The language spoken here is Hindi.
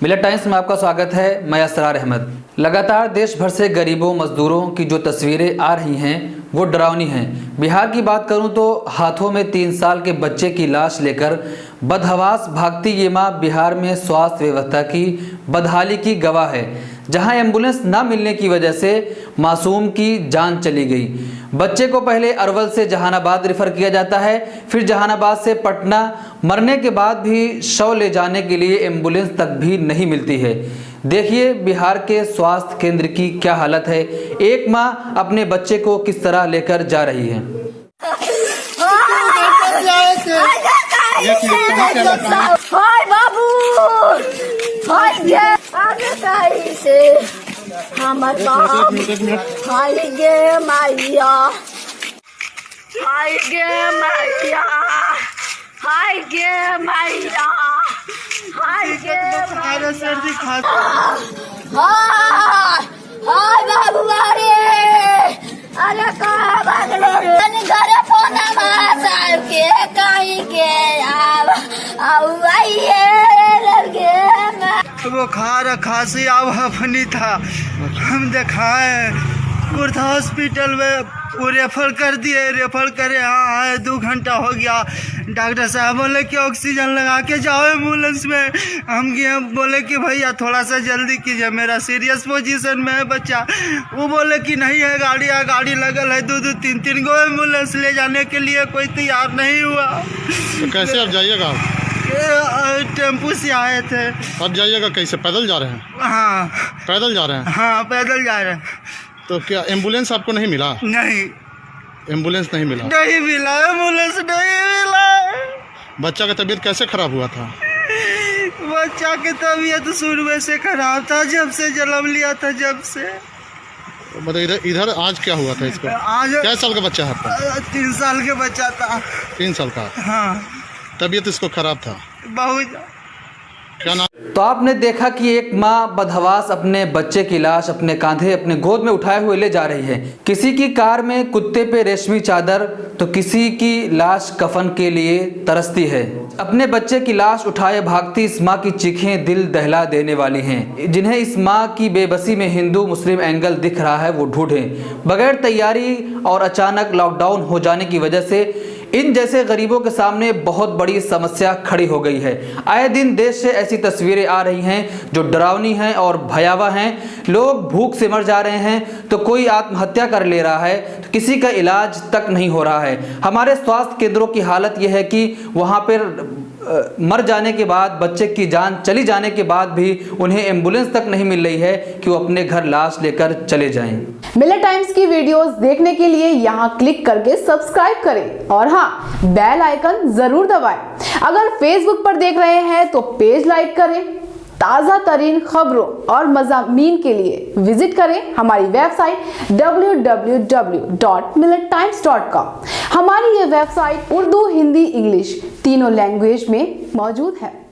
मिलत टाइम्स में आपका स्वागत है। मैं असरार अहमद। लगातार देश भर से गरीबों मजदूरों की जो तस्वीरें आ रही हैं वो डरावनी हैं। बिहार की बात करूं तो हाथों में 3 साल के बच्चे की लाश लेकर बदहवास भागती ये मां बिहार में स्वास्थ्य व्यवस्था की बदहाली की गवाह है, जहां एम्बुलेंस न मिलने की वजह से मासूम की जान चली गई। बच्चे को पहले अरवल से जहानाबाद रेफर किया जाता है, फिर जहानाबाद से पटना। मरने के बाद भी शव ले जाने के लिए एम्बुलेंस तक भी नहीं मिलती है। देखिए बिहार के स्वास्थ्य केंद्र की क्या हालत है। एक मां अपने बच्चे को किस तरह लेकर जा रही है। बुखार खांसी अब अपनी था, हम दिखाए कुर्था हॉस्पिटल में वो रेफर कर दिए। रेफर करे हाँ है 2 घंटा हो गया। डॉक्टर साहब बोले कि ऑक्सीजन लगा के जाओ एम्बुलेंस में। हम गए, बोले कि भैया थोड़ा सा जल्दी कीजिए, मेरा सीरियस पोजीशन में है बच्चा। वो बोले कि नहीं है, गाड़ी लगल है। 2-3 गो एम्बुलेंस ले जाने के लिए कोई तैयार नहीं हुआ। तो कैसे अब जाइएगा? टेम्पू से आए थे। अब जाइएगा कैसे? पैदल जा रहे हैं? हाँ पैदल जा रहे हैं। हाँ पैदल जा रहे हैं। तो क्या एम्बुलेंस आपको नहीं मिला? नहीं, एम्बुलेंस नहीं मिला। एम्बुलेंस नहीं मिला। बच्चा का तबीयत कैसे खराब हुआ था? बच्चा की तबीयत शुरू से खराब था, जब से जन्म लिया था जब से। मतलब इधर आज क्या हुआ था इसको? आज क्या साल का बच्चा है आपका? 3 साल के बच्चा था। 3 साल का? हाँ तबीयत इसको खराब था बहुत। क्या नाम? तो आपने देखा कि एक मां बदहवास अपने बच्चे की लाश अपने कांधे अपने गोद में उठाए हुए ले जा रही है। किसी की कार में कुत्ते पे रेशमी चादर, तो किसी की लाश कफन के लिए तरसती है। अपने बच्चे की लाश उठाए भागती इस मां की चीखें दिल दहला देने वाली हैं। जिन्हें इस मां की बेबसी में हिंदू मुस्लिम एंगल दिख रहा है वो ढूंढें। बगैर तैयारी और अचानक लॉकडाउन हो जाने की वजह से इन जैसे गरीबों के सामने बहुत बड़ी समस्या खड़ी हो गई है। आए दिन देश से ऐसी तस्वीरें आ रही हैं जो डरावनी हैं और भयावह हैं। लोग भूख से मर जा रहे हैं, तो कोई आत्महत्या कर ले रहा है, तो किसी का इलाज तक नहीं हो रहा है। हमारे स्वास्थ्य केंद्रों की हालत यह है कि वहाँ पर मर जाने के बाद, बच्चे की जान चली जाने के बाद भी उन्हें एम्बुलेंस तक नहीं मिल रही है कि वो अपने घर लाश लेकर चले जाएं। मिलत टाइम्स की वीडियोस देखने के लिए यहाँ क्लिक करके सब्सक्राइब करें और हाँ, बेल आइकन जरूर दबाएं। अगर फेसबुक पर देख रहे हैं तो पेज लाइक करें। ताज़ा तरीन खबरों और मज़ामीन के लिए विजिट करें हमारी वेबसाइट www.millettimes.com। हमारी ये वेबसाइट उर्दू, हिंदी, इंग्लिश तीनों लैंग्वेज में मौजूद है।